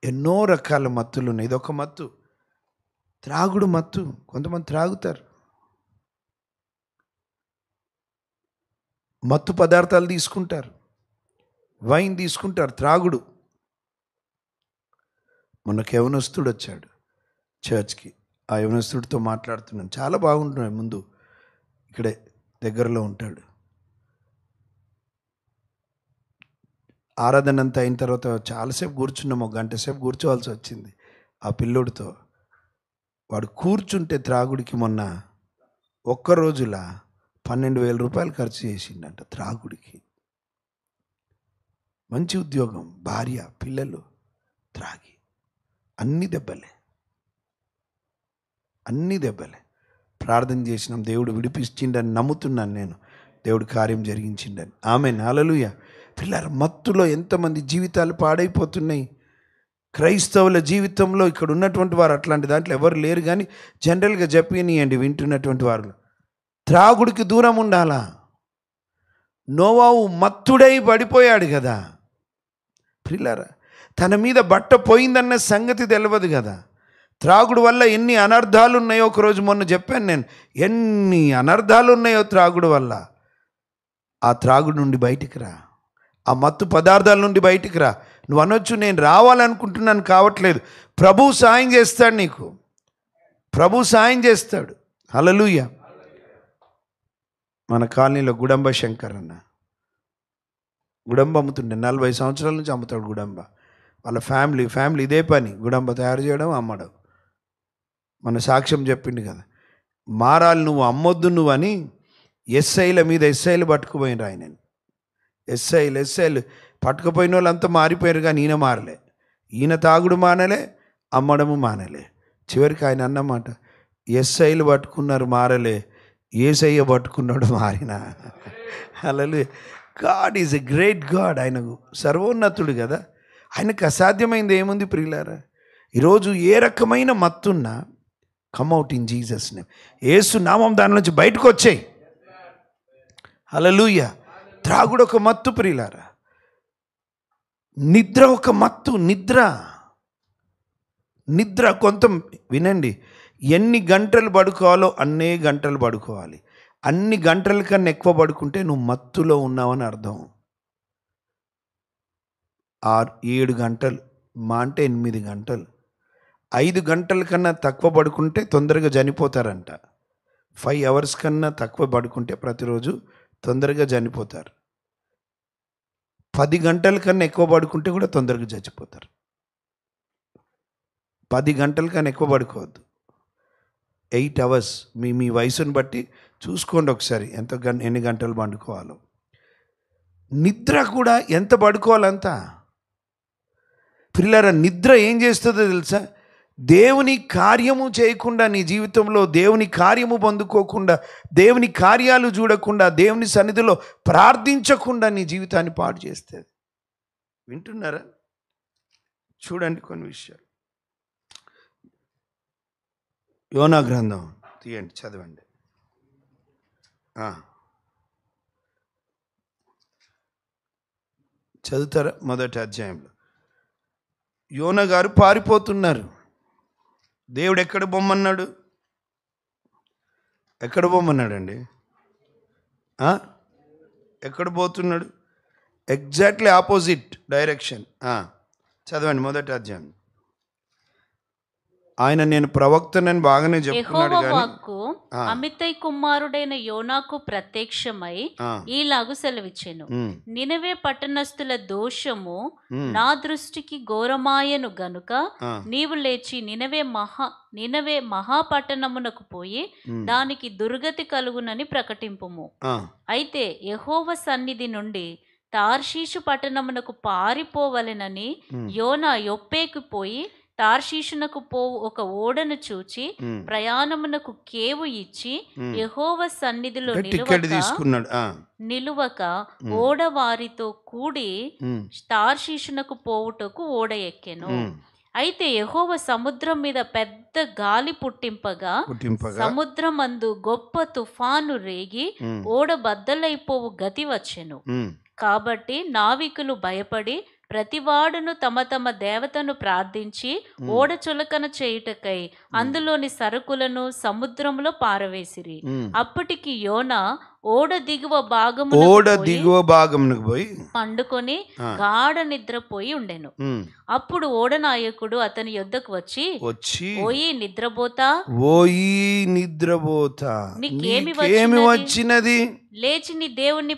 ఎన్నో రకాల మత్తులు ఉన్నాయి. ఇదొక మత్తు, త్రాగుడు మత్తు. కొంతమంది త్రాగుతారు, మత్తు పదార్థాలు తీసుకుంటారు, వైన్ తీసుకుంటారు, త్రాగుడు. మొన్న యవనస్తుడు వచ్చాడు చర్చ్కి. ఆ యవనస్తుడితో మాట్లాడుతున్నాను, చాలా బాగుంటున్నాడు. ముందు ఇక్కడే దగ్గరలో ఉంటాడు. ఆరాధన అంతా అయిన తర్వాత చాలాసేపు కూర్చున్నాము, 1 గంట సేపు కూర్చోవాల్సి వచ్చింది ఆ పిల్లోడితో. వాడు కూర్చుంటే త్రాగుడికి మొన్న ఒక్క రోజులా 12,000 రూపాయలు ఖర్చు చేసిండంట త్రాగుడికి. మంచి ఉద్యోగం, భార్య, పిల్లలు, త్రాగి అన్ని దెబ్బలే, అన్ని దెబ్బలే. ప్రార్థన చేసినాం, దేవుడు విడిపించిండని నమ్ముతున్నాను నేను, దేవుడు కార్యం జరిగించిండని. ఆమేన్, హల్లెలూయా. పిల్లల మత్తులో ఎంతమంది జీవితాలు పాడైపోతున్నాయి. క్రైస్తవుల జీవితంలో ఇక్కడ ఉన్నటువంటి వారు అట్లాంటి దాంట్లో ఎవరు లేరు, కానీ జనరల్గా చెప్పనియండి వింటున్నటువంటి వారు, త్రాగుడికి దూరం ఉండాలా. నోవాహు మత్తుడై పడిపోయాడు కదా పిల్లరా, తన మీద బట్ట పోయిందన్న సంగతి తెలియదు కదా. త్రాగుడు వల్ల ఎన్ని అనర్థాలు ఉన్నాయో ఒకరోజు మొన్న చెప్పాను నేను, ఎన్ని అనర్థాలు ఉన్నాయో త్రాగుడు వల్ల. ఆ త్రాగుడు నుండి బయటికి రా, ఆ మత్తు పదార్థాల నుండి బయటికి రా. నువ్వు అనొచ్చు, నేను రావాలనుకుంటున్నాను కావట్లేదు. ప్రభు సాయం చేస్తాడు నీకు, ప్రభు సాయం చేస్తాడు. హల్లెలూయా. మన కాలనీలో గుడంబ శంకర్ అన్న, గుడంబ అమ్ముతుండే, 40 సంవత్సరాల నుంచి అమ్ముతాడు గుడంబ. వాళ్ళ ఫ్యామిలీ ఇదే పని, గుడంబ తయారు చేయడం, అమ్మడం. మన సాక్ష్యం చెప్పిండు కదా, మారాలి నువ్వు, అమ్మొద్దు నువ్వు అని ఎస్ఐల మీద ఎస్ఐలు పట్టుకుపోయినరు ఆయనని. ఎస్ఐలు పట్టుకుపోయిన వాళ్ళంతా మారిపోయారు, కానీ ఈయన మారలే. ఈయన తాగుడు మానలే, అమ్మడము మానలే. చివరికి ఆయన అన్నమాట, ఎస్ఐలు పట్టుకున్నారు మారలే, యేసయ్య పట్టుకున్నాడు మారిన. Hallelujah. God is a great God. ఆయన సర్వోన్నతుడు కదా, ఆయనకు అసాధ్యమైంది ఏముంది ప్రియులారా. ఈరోజు ఏ రకమైన మత్తున్నా కమ్అవుట్ ఇన్ జీసస్ నేమ్. యేసు నామం దాని నుంచి బయటకు వచ్చాయి. హల్లెలూయా. త్రాగుడు ఒక మత్తు ప్రియులారా, నిద్ర ఒక మత్తు. నిద్ర కొంత వినండి, ఎన్ని గంటలు పడుకోవాలో అన్నే గంటలు పడుకోవాలి. అన్ని గంటల కన్నా ఎక్కువ పడుకుంటే నువ్వు మత్తులో ఉన్నావని అర్థం. 6-7 గంటలు మా అంటే 8 గంటలు. 5 గంటల కన్నా తక్కువ పడుకుంటే తొందరగా చనిపోతారంట. 5 అవర్స్ కన్నా తక్కువ పడుకుంటే ప్రతిరోజు తొందరగా చనిపోతారు. 10 గంటల కన్నా ఎక్కువ పడుకుంటే కూడా తొందరగా చచ్చిపోతారు. 10 గంటల కన్నా ఎక్కువ పడుకోవద్దు. 8 అవర్స్ మీ వయసుని బట్టి చూసుకోండి ఒకసారి, ఎన్ని గంటలు పండుకోవాలో. నిద్ర కూడా ఎంత పడుకోవాలంత పిల్లల. నిద్ర ఏం చేస్తుందో తెలుసా, దేవుని కార్యము చేయకుండా, నీ జీవితంలో దేవుని కార్యము పొందుకోకుండా, దేవుని కార్యాలు చూడకుండా, దేవుని సన్నిధిలో ప్రార్థించకుండా నీ జీవితాన్ని పాడు చేస్తుంది. వింటున్నారా? చూడండి కొన్ని విషయాలు. యోనా గ్రంథం తీయండి, చదవండి. చదువుతారా? మొదటి అధ్యాయంలో యోనా గారు పారిపోతున్నారు. దేవుడు ఎక్కడ బొమ్మన్నాడు? ఎక్కడ బొమ్మన్నాడండి? ఎక్కడ పోతున్నాడు? Exactly opposite direction. చదవండి మొదటి అధ్యాయం. ఆయన నేను ప్రవక్తనని బాగానే చెప్తున్నాడు, అమిత్తై కుమారుడైన యోనాకు ప్రత్యక్షమై ఈలాగు సెలవిచ్చెను. నినవే పట్టణస్థుల దోషము నా దృష్టికి ఘోరమాయను గనుక నీవు లేచి నినవే మహాపట్టణమునకు పోయి దానికి దుర్గతి కలుగునని ప్రకటింపుము. అయితే యెహోవా సన్నిధి నుండి తార్షీషు పట్టణమునకు పారిపోవలెనని యోనా యొప్పేకి పోయి తార్షీషునకు పోవు ఒక ఓడను చూచి ప్రయాణమునకు కేవు ఇచ్చి యెహోవా సన్నిధిలో నిలువక ఓడ వారితో కూడి తార్షీషునకు పోవుటకు ఓడ ఎక్కెను. అయితే యెహోవా సముద్రం మీద పెద్ద గాలి పుట్టింపగా సముద్రమందు గొప్ప తుఫాను రేగి ఓడ బద్దలైపోవు గతి వచ్చెను. కాబట్టి నావికులు భయపడి ప్రతివాడును తమ తమ దేవతను ప్రార్థించి ఓడ చులకన చేయుటకై అందులోని సరుకులను సముద్రంలో పారవేసిరి. అప్పటికి యోనా ఓడ దిగువ భాగమునకు పోయి పండుకొని గాఢ నిద్రపోయి ఉండెను. అప్పుడు ఓడ నాయకుడు అతని యొద్దకు వచ్చి ఓయి నిద్రపోతా నీకేమి వచ్చినది? లేచి నీ దేవుణ్ణి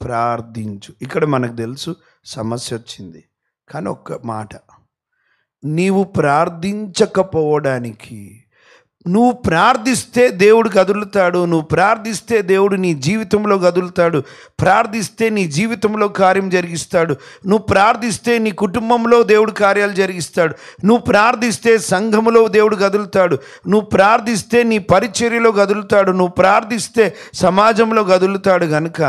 ప్రార్థించు. ఇక్కడ మనకు తెలుసు సమస్య వచ్చింది, కానీ ఒక్క మాట, నీవు ప్రార్థించకపోవడానికి, నువ్వు ప్రార్థిస్తే దేవుడు కదులుతాడు, నువ్వు ప్రార్థిస్తే దేవుడు నీ జీవితంలో కదులుతాడు, ప్రార్థిస్తే నీ జీవితంలో కార్యం జరిగిస్తాడు, నువ్వు ప్రార్థిస్తే నీ కుటుంబంలో దేవుడు కార్యాలు జరిగిస్తాడు, నువ్వు ప్రార్థిస్తే సంఘములో దేవుడు కదులుతాడు, నువ్వు ప్రార్థిస్తే నీ పరిచర్యలో కదులుతాడు, నువ్వు ప్రార్థిస్తే సమాజంలో కదులుతాడు. కనుక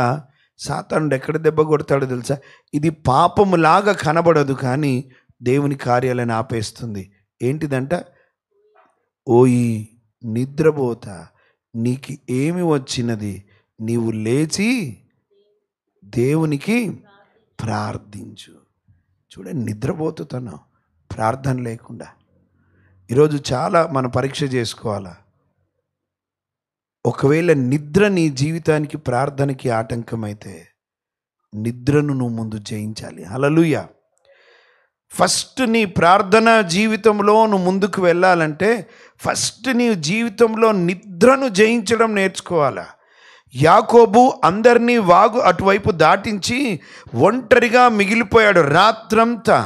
సాతానుడు ఎక్కడ దెబ్బ కొడతాడో తెలుసా? ఇది పాపములాగా కనబడదు, కానీ దేవుని కార్యాలను ఆపేస్తుంది. ఏంటిదంట? ఓయి నిద్రపోతా, నీకు ఏమి వచ్చినది? నీవు లేచి దేవునికి ప్రార్థించు. చూడండి, నిద్రపోతున్నావు ప్రార్థన లేకుండా. ఈరోజు చాలా మన పరీక్ష చేసుకోవాలా. ఒకవేళ నిద్ర నీ జీవితానికి ప్రార్థనకి ఆటంకమైతే నిద్రను నువ్వు ముందు జయించాలి. హల్లెలూయా. ఫస్ట్ నీ ప్రార్థన జీవితంలో నువ్వు ముందుకు వెళ్ళాలంటే ఫస్ట్ నీ జీవితంలో నిద్రను జయించడం నేర్చుకోవాలా. యాకోబు అందరినీ వాగు అటువైపు దాటించి ఒంటరిగా మిగిలిపోయాడు రాత్రంతా.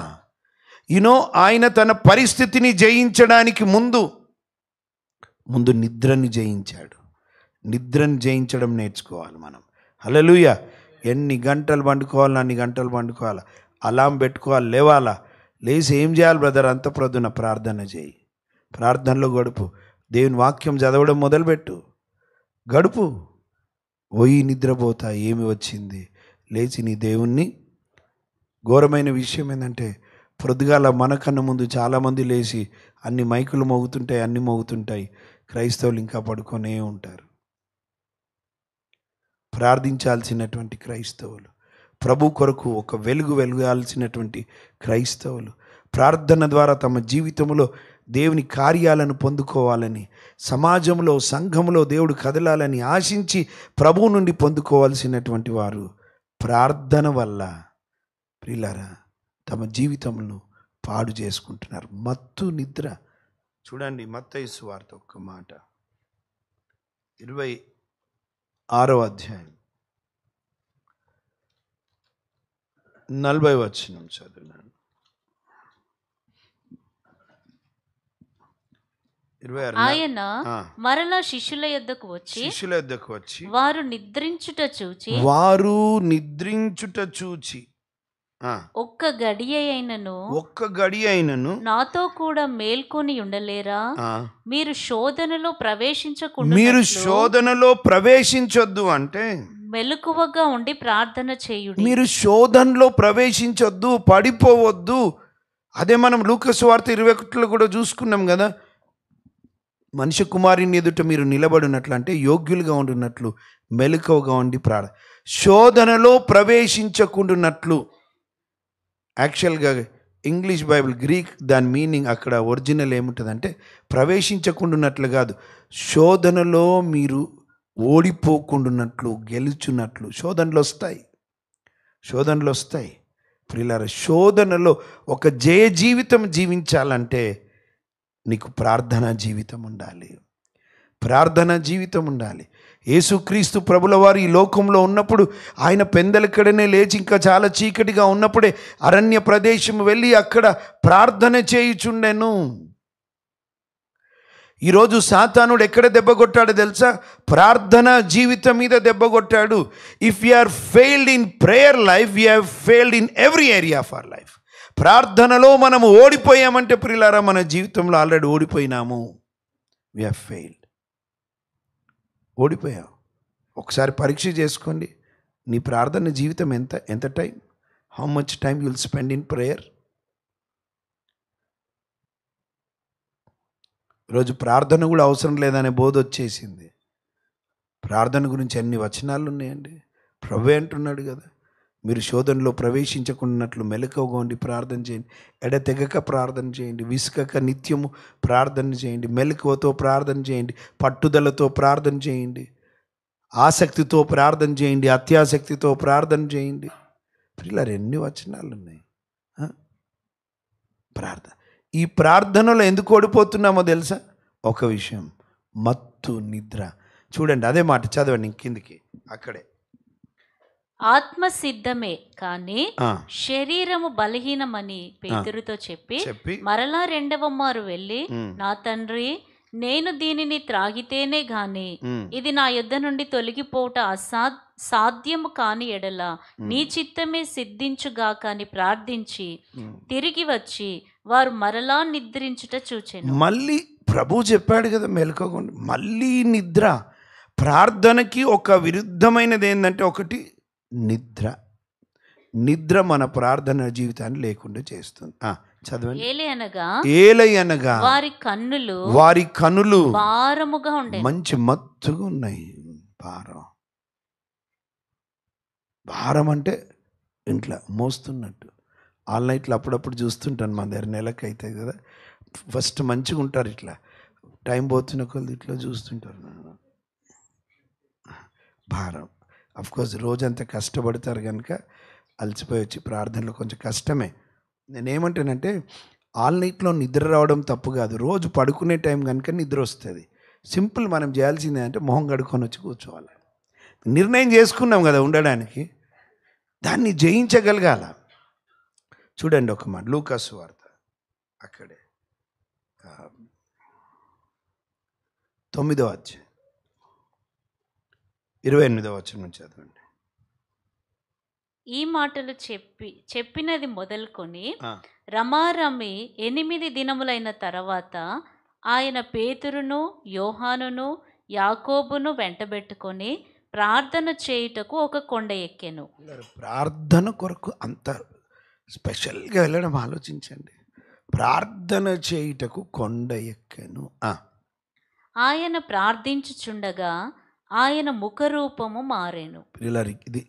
ఆయన తన పరిస్థితిని జయించడానికి ముందు నిద్రని జయించాడు. నిద్రను జయించడం నేర్చుకోవాలి మనం. హల్లెలూయా. ఎన్ని గంటలు పండుకోవాలి, అన్ని గంటలు పండుకోవాలి, అలాం పెట్టుకోవాలి, లేవాలా. లేచి ఏం చేయాలి బ్రదర్? అంత ప్రొద్దున ప్రార్థన చేయి, ప్రార్థనలో గడుపు, దేవుని వాక్యం చదవడం మొదలుపెట్టు, గడుపు. పోయి నిద్రపోతా, ఏమి వచ్చింది? లేచి నీ దేవుణ్ణి. ఘోరమైన విషయం ఏంటంటే పొద్దుగాల మనకన్నా ముందు చాలామంది లేచి అన్ని మైకులు మోగుతుంటాయి, అన్నీ మోగుతుంటాయి, క్రైస్తవులు ఇంకా పడుకొనే ఉంటారు. ప్రార్థించాల్సినటువంటి క్రైస్తవులు, ప్రభు కొరకు ఒక వెలగాల్సినటువంటి క్రైస్తవులు, ప్రార్థన ద్వారా తమ జీవితంలో దేవుని కార్యాలను పొందుకోవాలని, సమాజంలో సంఘంలో దేవుడు కదలాలని ఆశించి ప్రభు నుండి పొందుకోవాల్సినటువంటి వారు ప్రార్థన వల్ల ప్రియులారా తమ జీవితంలో పాడు చేసుకుంటున్నారు. మత్తు నిద్ర. చూడండి, మత్తయి సువార్త ఒక్క మాట 26వ అధ్యాయం 40వ వచనం చదువున్నాను. 26. ఆయన మరలా శిష్యుల యొద్దకు వచ్చి వారు నిద్రించుట చూచి ఒక్క గడియ అయినను నాతో కూడా మేల్కొని ఉండలేరా? మీరు శోధనలో ప్రవేశించొద్దు అంటే మెలకువగా ఉండి ప్రార్థన చేయుడి. మీరు శోధనలో ప్రవేశించొద్దు, పడిపోవద్దు. అదే మనం లూకా సువార్త 21లో కూడా చూసుకున్నాం కదా. మనిషి కుమారుని ఎదుట మీరు నిలబడినట్లు అంటే యోగ్యులుగా ఉండినట్లు మెలకువగా ఉండి శోధనలో ప్రవేశించకుండానట్లు. యాక్చువల్గా ఇంగ్లీష్ బైబిల్, గ్రీక్ దాని మీనింగ్ అక్కడ ఒరిజినల్ ఏముంటుందంటే ప్రవేశించకుండానట్లు కాదు, శోధనలో మీరు ఓడిపోకుండానట్లు, గెలుచున్నట్లు. శోధనలు వస్తాయి ప్రియులారా. శోధనలో ఒక జయ జీవితం జీవించాలంటే నీకు ప్రార్థనా జీవితం ఉండాలి. యేసుక్రీస్తు ప్రభుల వారు ఈ లోకంలో ఉన్నప్పుడు ఆయన పెందలకడనే లేచి ఇంకా చాలా చీకటిగా ఉన్నప్పుడే అరణ్య ప్రదేశం వెళ్ళి అక్కడ ప్రార్థన చేయుచుండెను. ఈరోజు సాతానుడు ఎక్కడ దెబ్బ కొట్టాడో తెలుసా? ప్రార్థన జీవితం మీద దెబ్బ కొట్టాడు. If you are failed in prayer life, you have failed in every area of our life. ప్రార్థనలో మనము ఓడిపోయామంటే ప్రియులారా మన జీవితంలో ఆల్రెడీ ఓడిపోయినాము. We have failed. ఓడిపోయావు. ఒకసారి పరీక్ష చేసుకోండి. నీ ప్రార్థన జీవితం ఎంత time, how much time you will spend in prayer. ఈరోజు ప్రార్థన కూడా అవసరం లేదనే బోధ వచ్చేసింది. ప్రార్థన గురించి ఎన్ని వచనాలు ఉన్నాయండి. ప్రభువే అంటున్నాడు కదా, మీరు శోధనలో ప్రవేశించకున్నట్లు మెలకువగా ఉండి ప్రార్థన చేయండి, ఎడతెగక ప్రార్థన చేయండి, విసుకక నిత్యము ప్రార్థన చేయండి, మెలకువతో ప్రార్థన చేయండి, పట్టుదలతో ప్రార్థన చేయండి, ఆసక్తితో ప్రార్థన చేయండి, అత్యాసక్తితో ప్రార్థన చేయండి. పిల్లలు ఎన్ని వచనాలు ఉన్నాయి. ప్రార్థన. ఈ ప్రార్థనలో ఎందుకు ఓడిపోతున్నామో తెలుసా? ఒక విషయం, మత్తు నిద్ర. చూడండి అదే మాట చదవండి కిందికి. అక్కడే ఆత్మ సిద్ధమే కానీ శరీరము బలహీనమని పేతురుతో చెప్పి మరలా రెండవ మారు వెళ్ళి, నా తండ్రి, నేను దీనిని త్రాగితేనే గాని ఇది నా యొద్ద నుండి తొలగిపోవట సాధ్యము కాని ఎడల నీ చిత్తమే సిద్ధించుగాక అని ప్రార్థించి తిరిగి వచ్చి వారు మరలా నిద్రించుట చూచెను. మళ్ళీ ప్రభు చెప్పాడు కదా మెలకువగా, మళ్ళీ నిద్ర. ప్రార్థనకి ఒక విరుద్ధమైనది ఏంటంటే, ఒకటి నిద్ర. నిద్ర మన ప్రార్థన జీవితాన్ని లేకుండా చేస్తుంది. చదవండి. ఏలయనగా వారి కన్నులు భారముగా ఉండే, మంచి మత్తుగా ఉన్నాయి. భారం అంటే ఇంట్లో మోస్తున్నట్టు. ఆల్ నైట్లో అప్పుడప్పుడు చూస్తుంటాను, మన దగ్గర నెలకు అవుతుంది కదా, ఫస్ట్ మంచిగా ఉంటారు, ఇట్లా టైం పోతున్న కొద్ది ఇట్లా చూస్తుంటారు. భారం. అఫ్కోర్స్ రోజంతా కష్టపడతారు కనుక అలసిపోయి వచ్చి ప్రార్థనలో కొంచెం కష్టమే. నేనేమంటానంటే, ఆల్ నైట్లో నిద్ర రావడం తప్పు కాదు, రోజు పడుకునే టైం కనుక నిద్ర వస్తుంది. సింపుల్, మనం చేయాల్సిందే అంటే మొహం కడుక్కొని వచ్చి కూర్చోవాలి. నిర్ణయం చేసుకున్నాం కదా ఉండడానికి, దాన్ని జయించగలగాల. చూడండి ఒక మాట, లూకాసు వార్త అక్కడే 9వ అధ్యాయం 28వ వచనం నుంచి చదవండి. ఈ మాటలు చెప్పినది మొదలుకొని రమారమి 8 దినములైన తర్వాత ఆయన పేతురును, యోహానును, యాకోబును వెంటబెట్టుకొని ప్రార్థన చేయుటకు ఒక కొండ ఎక్కెను. ప్రార్థన కొరకు అంత స్పెషల్గా వెళ్ళడం ఆలోచించండి. ప్రార్థన చేయుటకు కొండ ఎక్కెను. ఆయన ప్రార్థించుచుండగా ఆయన ముఖరూపము మారెను. ఇది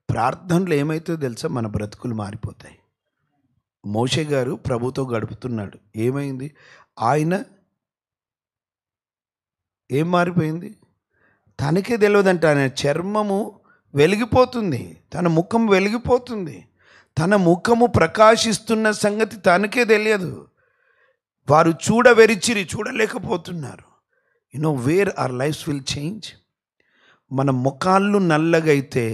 ప్రార్థనలో ఏమైతుందో తెలుసా? మన బ్రతుకులు మారిపోతాయి. మోషే గారు ప్రభుతో గడుపుతున్నాడు, ఏమైంది? ఆయన ఏం మారిపోయింది తనకే తెలియదంట. ఆయన చర్మము వెలిగిపోతుంది, తన ముఖం వెలిగిపోతుంది, తన ముఖము ప్రకాశిస్తున్న సంగతి తనకే తెలియదు. వారు చూడలేకపోతున్నారు. Where our lives will change. మన మోకాళ్ళు నల్లగైతే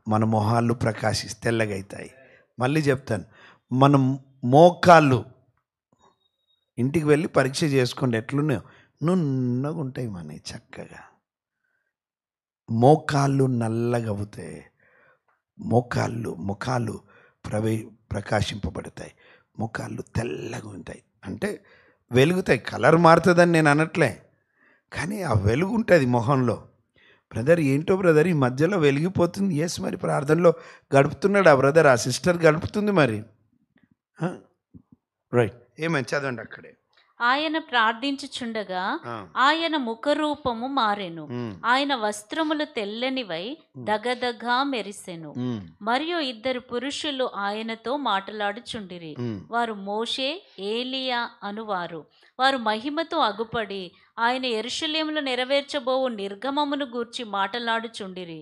మన మొహాలు తెల్లగైతాయి. మళ్ళీ చెప్తాను, మన మోకాళ్ళు ఇంటికి వెళ్ళి పరీక్ష చేసుకోండి, ఎట్లున్నాయో నున్నగా ఉంటాయి మనవి చక్కగా. మోకాళ్ళు నల్లగవుతే ముఖాలు ప్రకాశింపబడతాయి, ముఖాలు తెల్లగా ఉంటాయి. అంటే వెలుగుతాయి, కలర్ మారుతుందని నేను అనట్లే, కానీ ఆ వెలుగు ఉంటుంది మొహంలో. బ్రదర్ ఏంటో బ్రదర్ ఈ మధ్యలో వెలిగిపోతుంది. ఎస్, మరి ప్రార్థనలో గడుపుతున్నాడు ఆ బ్రదర్, ఆ సిస్టర్ గడుపుతుంది మరి. రైట్, ఏమైనా చదవండి అక్కడే. ఆయన ప్రార్థించుచుండగా ఆయన ముఖరూపము మారెను, ఆయన వస్త్రములు తెల్లనివై దగదగా మెరిసెను. మరియు 2 పురుషులు ఆయనతో మాట్లాడుచుండిరి. వారు మోషే, ఏలియా అనువారు. వారు మహిమతో అగుపడి ఆయన యెరూషలేములో నెరవేర్చబోవు నిర్గమమును గూర్చి మాట్లాడుచుండిరి.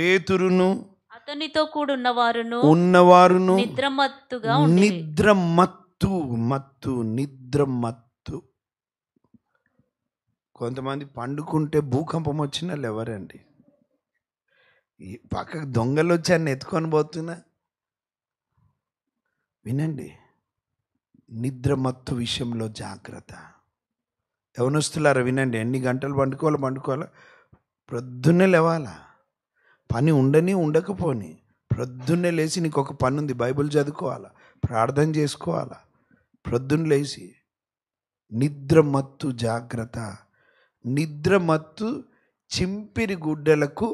పేతురును అతనితో కూడున్నవారును నిద్రమత్తుగా నిద్రమత్తు. కొంతమంది పండుకుంటే భూకంపం వచ్చినా ఎవరండి, ఈ పక్కకు దొంగలు వచ్చి అన్ని ఎత్తుకొని పోతున్నా. వినండి, నిద్రమత్తు విషయంలో జాగ్రత్త. యవనస్తులారా వినండి, ఎన్ని గంటలు పండుకోవాలా? ప్రొద్దున్నే లేవాలా. పని ఉండకపోని ప్రొద్దున్నే లేచి నీకు ఒక పని ఉంది, బైబిల్ చదువుకోవాలా, ప్రార్థన చేసుకోవాలా. ప్రొద్దున్న లేచి నిద్రమత్తు జాగ్రత్త. నిద్రమత్తు చింపిరి గుడ్డలకు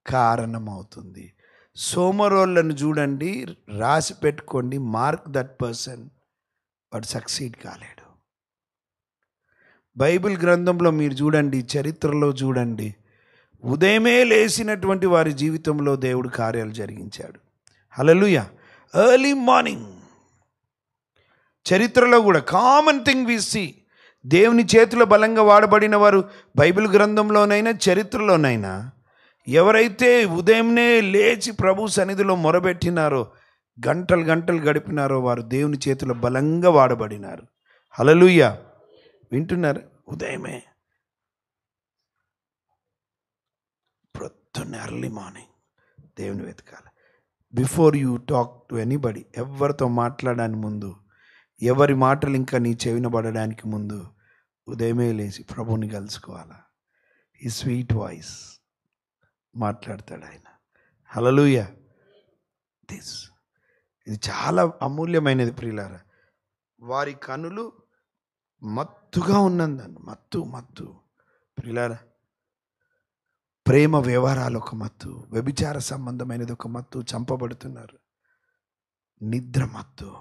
కారణమవుతుంది. సోమరోళ్ళను చూడండి, రాసి పెట్టుకోండి, మార్క్ దట్ పర్సన్, వాడు సక్సీడ్ కాలేడు. బైబిల్ గ్రంథంలో మీరు చూడండి, చరిత్రలో చూడండి, ఉదయమే లేచినటువంటి వారి జీవితంలో దేవుడు కార్యాలు జరిగించాడు. హల్లెలూయా. ఎర్లీ మార్నింగ్ చరిత్రలో కూడా కామన్ థింగ్ వి సీ. దేవుని చేతిలో బలంగా వాడబడిన వారు బైబిల్ గ్రంథంలోనైనా చరిత్రలోనైనా ఎవరైతే ఉదయంనే లేచి ప్రభు సన్నిధిలో మొరబెట్టినారో, గంటలు గంటలు గడిపినారో, వారు దేవుని చేతిలో బలంగా వాడబడినారు. హల్లెలూయా. వింటున్నారు? ఉదయమే ప్రొద్దున్న ఎర్లీ మార్నింగ్ దేవుని వెతకాలి. Before you talk to anybody, ఎవరితో మాట్లాడడానికి ముందు, ఎవరి మాటలు ఇంకా నీ చెవిన పడడానికి ముందు ఉదయమే లేచి ప్రభుని కలుసుకోవాలా. ఈ స్వీట్ వాయిస్ మాట్లాడతాడు ఆయన. హల్లెలూయా. ఇది చాలా అమూల్యమైనది ప్రియులారా. వారి కనులు మత్తుగా ఉన్నందని, మత్తు ప్రియులారా. ప్రేమ వ్యవహారాలు ఒక మత్తు, వ్యభిచార సంబంధమైనది ఒక మత్తు, చంపబడుతున్నారు, నిద్ర మత్తు.